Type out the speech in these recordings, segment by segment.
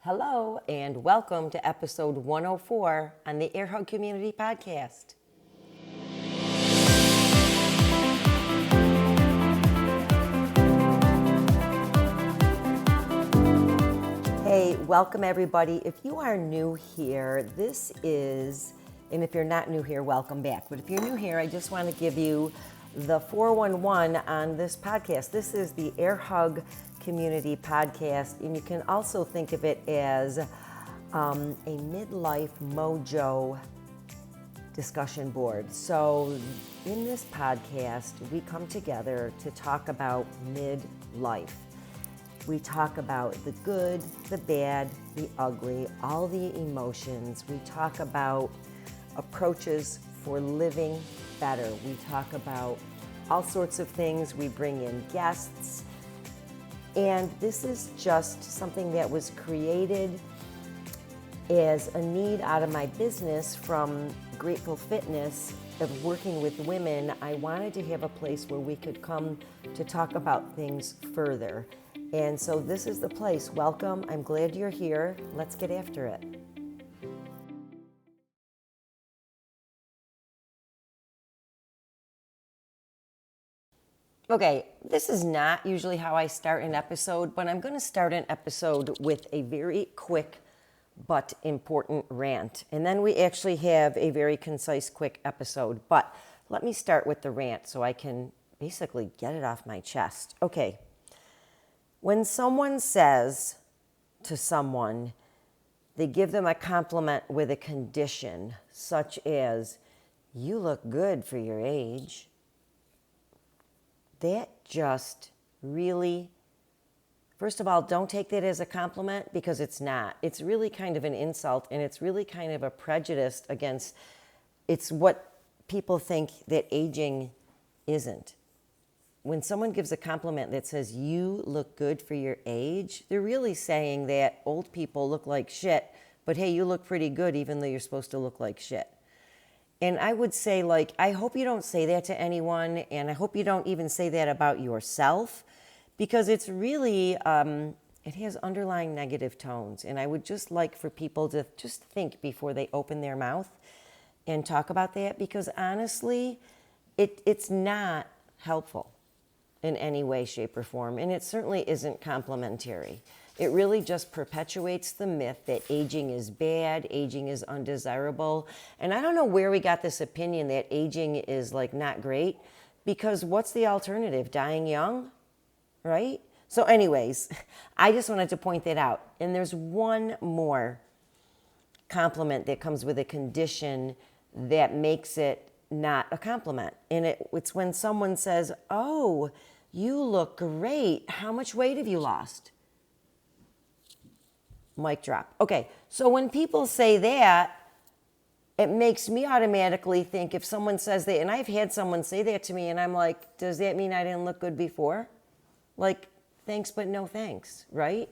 Hello, and welcome to episode 104 on the Air Hug Community Podcast. Hey, welcome everybody. If you are new here, and if you're not new here, welcome back. But if you're new here, I just want to give you the 411 on this podcast. This is the Air Hug Community Podcast, and you can also think of it as a midlife mojo discussion board. So in this podcast, we come together to talk about midlife. We talk about the good, the bad, the ugly, all the emotions. We talk about approaches for living better. We talk about all sorts of things. We bring in guests. And this is just something that was created as a need out of my business from Grateful Fitness of working with women. I wanted to have a place where we could come to talk about things further. And so this is the place. Welcome. I'm glad you're here. Let's get after it. Okay, this is not usually how I start an episode, but I'm going to start an episode with a very quick but important rant. And then we actually have a very concise, quick episode. But let me start with the rant so I can basically get it off my chest. Okay, when someone says to someone, they give them a compliment with a condition, such as, "You look good for your age." That just really, first of all, don't take that as a compliment, because it's not. It's really kind of an insult, and it's really kind of a prejudice against, it's what people think that aging isn't. When someone gives a compliment that says, "You look good for your age," they're really saying that old people look like shit, but hey, you look pretty good even though you're supposed to look like shit. And I would say, I hope you don't say that to anyone, and I hope you don't even say that about yourself, because it's really, it has underlying negative tones. And I would just like for people to just think before they open their mouth and talk about that, because honestly, it's not helpful in any way, shape, or form, and it certainly isn't complimentary. It really just perpetuates the myth that aging is bad, aging is undesirable. And I don't know where we got this opinion that aging is not great, because what's the alternative? Dying young, right? So anyways, I just wanted to point that out. And there's one more compliment that comes with a condition that makes it not a compliment. And it's when someone says, "Oh, you look great. How much weight have you lost?" Mic drop. Okay, so when people say that, it makes me automatically think, if someone says that, and I've had someone say that to me, and I'm like, does that mean I didn't look good before? Thanks, but no thanks, right?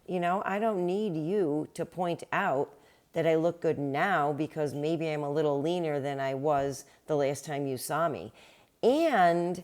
I don't need you to point out that I look good now because maybe I'm a little leaner than I was the last time you saw me. And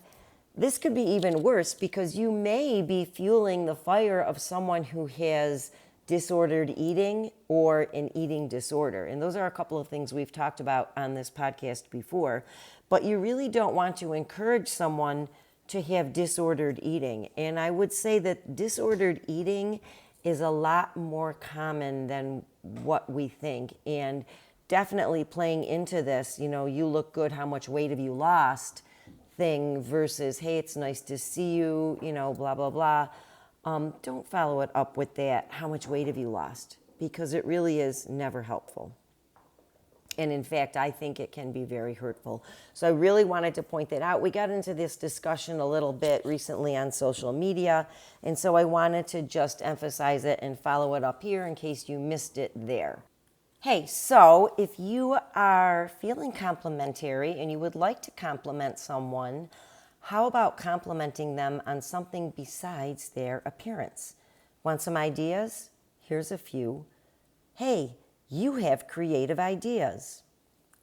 this could be even worse, because you may be fueling the fire of someone who has disordered eating or an eating disorder. And those are a couple of things we've talked about on this podcast before. But you really don't want to encourage someone to have disordered eating. And I would say that disordered eating is a lot more common than what we think. And definitely playing into this, you look good, how much weight have you lost thing versus, hey, it's nice to see you, blah, blah, blah. Don't follow it up with that, how much weight have you lost? Because it really is never helpful. And in fact, I think it can be very hurtful. So I really wanted to point that out. We got into this discussion a little bit recently on social media, and so I wanted to just emphasize it and follow it up here in case you missed it there. Hey, so if you are feeling complimentary and you would like to compliment someone, how about complimenting them on something besides their appearance? Want some ideas? Here's a few. Hey, you have creative ideas.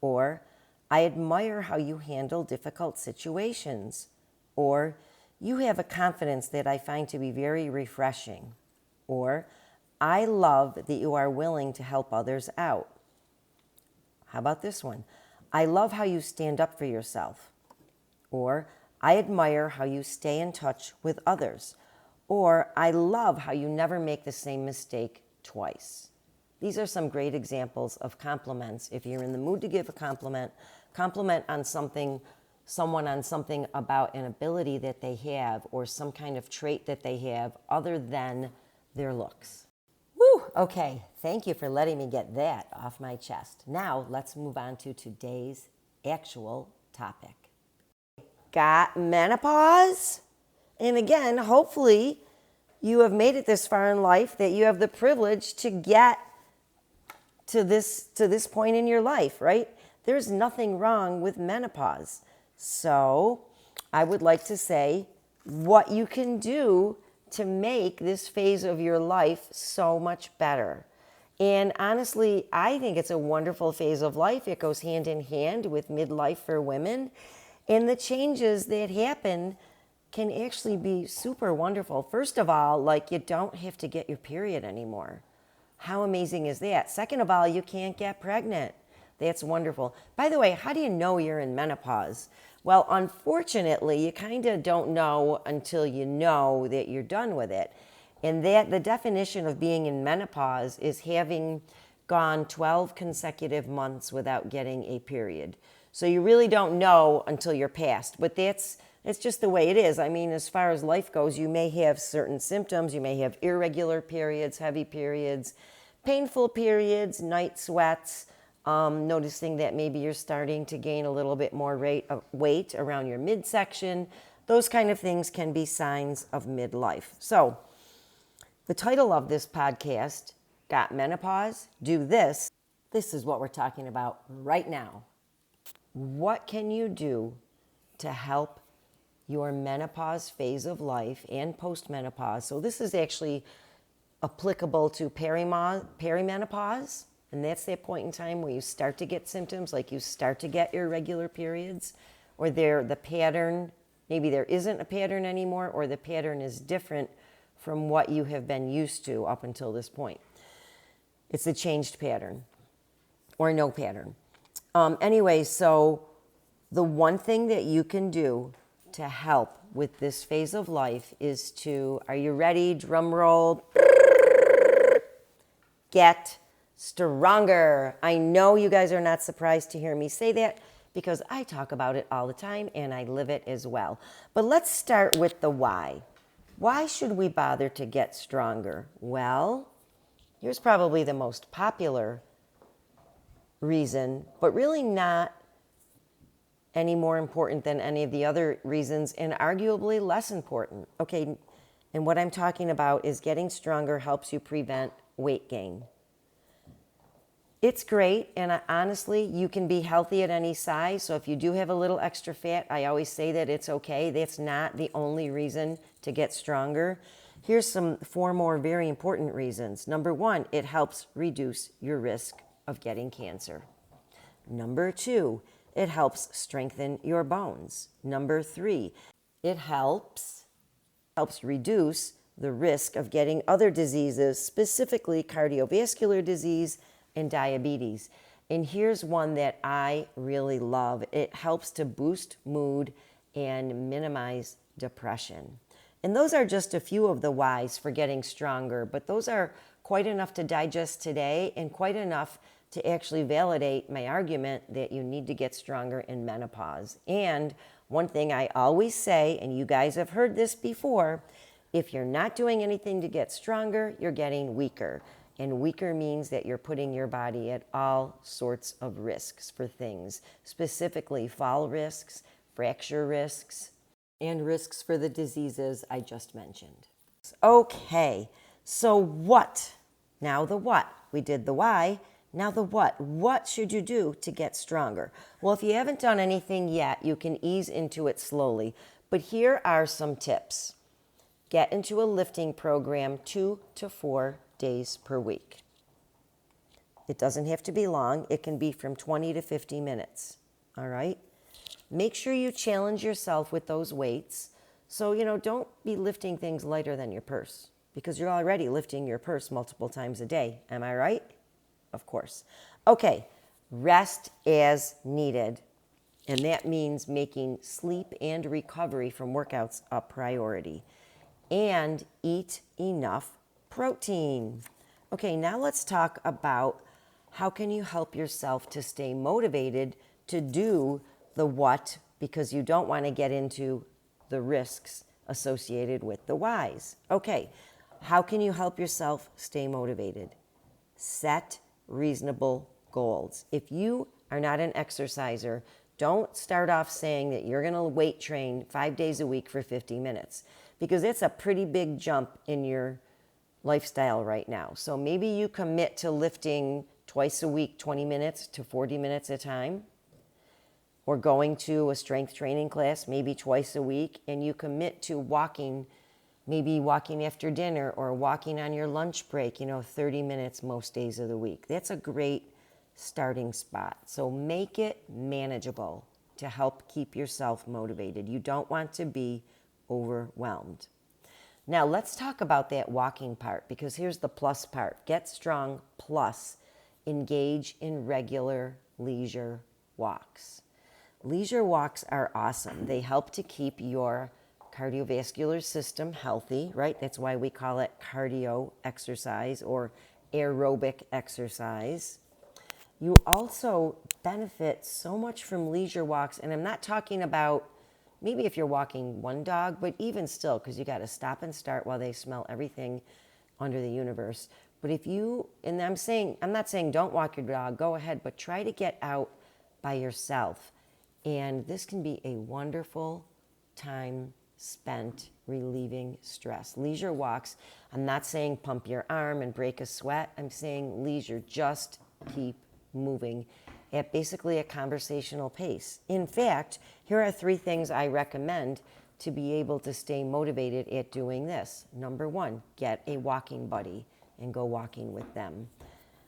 Or, I admire how you handle difficult situations. Or, you have a confidence that I find to be very refreshing. Or, I love that you are willing to help others out. How about this one? I love how you stand up for yourself. Or, I admire how you stay in touch with others. Or, I love how you never make the same mistake twice. These are some great examples of compliments. If you're in the mood to give a compliment on something, someone on something about an ability that they have or some kind of trait that they have other than their looks. Woo! Okay, thank you for letting me get that off my chest. Now, let's move on to today's actual topic. Got menopause? And again, hopefully you have made it this far in life that you have the privilege to get to this point in your life, right? There's nothing wrong with menopause. So I would like to say what you can do to make this phase of your life so much better. And honestly, I think it's a wonderful phase of life. It goes hand in hand with midlife for women. And the changes that happen can actually be super wonderful. First of all, like you don't have to get your period anymore. How amazing is that? Second of all, you can't get pregnant. That's wonderful. By the way, how do you know you're in menopause? Well, unfortunately, you kind of don't know until you know that you're done with it. And that the definition of being in menopause is having gone 12 consecutive months without getting a period. So you really don't know until you're past. But it's just the way it is. I mean, as far as life goes, you may have certain symptoms. You may have irregular periods, heavy periods, painful periods, night sweats, noticing that maybe you're starting to gain a little bit more weight around your midsection. Those kind of things can be signs of midlife. So the title of this podcast, Got Menopause? Do this. This is what we're talking about right now. What can you do to help your menopause phase of life and post-menopause? So this is actually applicable to perimenopause, and that's that point in time where you start to get symptoms, like you start to get irregular periods, or the pattern, maybe there isn't a pattern anymore, or the pattern is different from what you have been used to up until this point. It's a changed pattern, or no pattern. Anyway, so the one thing that you can do to help with this phase of life is to, are you ready? Drum roll. Get stronger. I know you guys are not surprised to hear me say that because I talk about it all the time and I live it as well. But let's start with the why. Why should we bother to get stronger? Well, here's probably the most popular reason, but really not any more important than any of the other reasons, and arguably less important. Okay, and what I'm talking about is getting stronger helps you prevent weight gain. It's great, and honestly, you can be healthy at any size, so if you do have a little extra fat, I always say that it's okay. That's not the only reason to get stronger. Here's four more very important reasons. Number one, it helps reduce your risk of getting cancer. Number two, it helps strengthen your bones. Number three, it helps reduce the risk of getting other diseases, specifically cardiovascular disease and diabetes. And here's one that I really love. It helps to boost mood and minimize depression. And those are just a few of the whys for getting stronger, but those are quite enough to digest today and quite enough to actually validate my argument that you need to get stronger in menopause. And one thing I always say, and you guys have heard this before, if you're not doing anything to get stronger, you're getting weaker. And weaker means that you're putting your body at all sorts of risks for things, specifically fall risks, fracture risks, and risks for the diseases I just mentioned. Okay, so what? Now the what. We did the why. Now the what. What should you do to get stronger? Well, if you haven't done anything yet, you can ease into it slowly. But here are some tips. Get into a lifting program 2 to 4 days per week. It doesn't have to be long. It can be from 20 to 50 minutes. All right? Make sure you challenge yourself with those weights. So, don't be lifting things lighter than your purse. because you're already lifting your purse multiple times a day. Am I right? Of course. Okay, rest as needed. And that means making sleep and recovery from workouts a priority. And eat enough protein. Okay, now let's talk about how can you help yourself to stay motivated to do the what, because you don't want to get into the risks associated with the whys. Okay, how can you help yourself stay motivated? Set reasonable goals. If you are not an exerciser, don't start off saying that you're going to weight train 5 days a week for 50 minutes, because it's a pretty big jump in your lifestyle right now. So maybe you commit to lifting twice a week, 20 minutes to 40 minutes at a time, or going to a strength training class maybe twice a week, and you commit to walking, maybe walking after dinner or walking on your lunch break, 30 minutes most days of the week. That's a great starting spot. So make it manageable to help keep yourself motivated. You don't want to be overwhelmed. Now let's talk about that walking part, because here's the plus part. Get strong plus engage in regular leisure walks. Leisure walks are awesome. They help to keep your cardiovascular system healthy, right? That's why we call it cardio exercise or aerobic exercise. You also benefit so much from leisure walks, and I'm not talking about maybe if you're walking one dog, but even still, because you got to stop and start while they smell everything under the universe. But if you, and I'm not saying don't walk your dog, go ahead, but try to get out by yourself. And this can be a wonderful time spent relieving stress. Leisure walks, I'm not saying pump your arm and break a sweat. I'm saying leisure, just keep moving at basically a conversational pace. In fact, here are 3 things I recommend to be able to stay motivated at doing this. Number 1, get a walking buddy and go walking with them.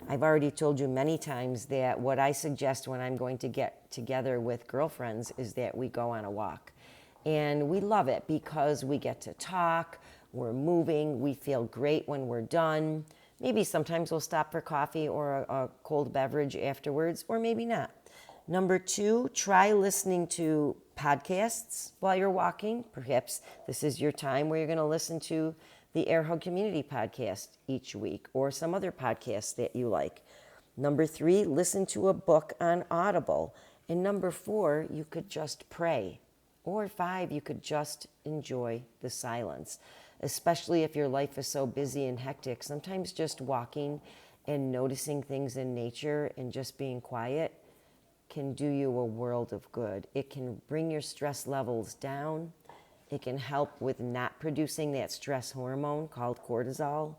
I've already told you many times that what I suggest when I'm going to get together with girlfriends is that we go on a walk. And we love it because we get to talk, we're moving, we feel great when we're done. Maybe sometimes we'll stop for coffee or a cold beverage afterwards, or maybe not. Number 2, try listening to podcasts while you're walking. Perhaps this is your time where you're going to listen to the Air Hug Community podcast each week, or some other podcasts that you like. Number 3, listen to a book on Audible. And number 4, you could just pray. Or 5, you could just enjoy the silence. Especially if your life is so busy and hectic, sometimes just walking and noticing things in nature and just being quiet can do you a world of good. It can bring your stress levels down. It can help with not producing that stress hormone called cortisol,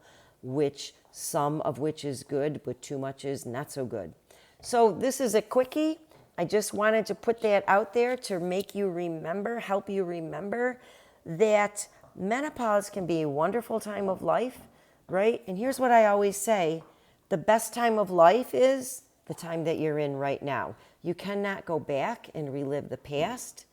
some of which is good, but too much is not so good. So this is a quickie. I just wanted to put that out there to make you remember, help you remember that menopause can be a wonderful time of life, right? And here's what I always say. The best time of life is the time that you're in right now. You cannot go back and relive the past.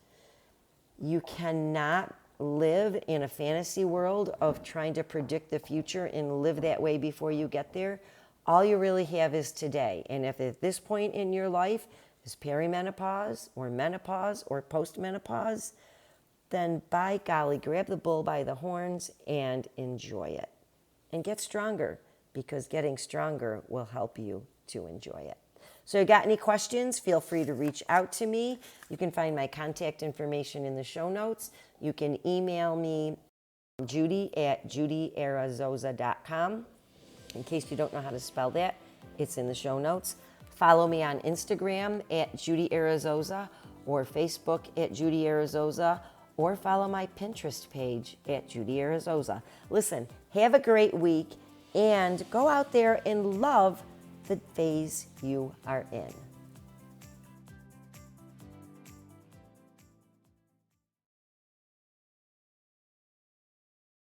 You cannot live in a fantasy world of trying to predict the future and live that way before you get there. All you really have is today. And if at this point in your life is perimenopause or menopause or post-menopause, then by golly, grab the bull by the horns and enjoy it. And get stronger, because getting stronger will help you to enjoy it. So you got any questions, feel free to reach out to me. You can find my contact information in the show notes. You can email me, Judy at judyarazosa.com. In case you don't know how to spell that, it's in the show notes. Follow me on Instagram at Judy Arazosa, or Facebook at Judy Arazosa, or follow my Pinterest page at Judy Arazosa. Listen, have a great week and go out there and love the phase you are in.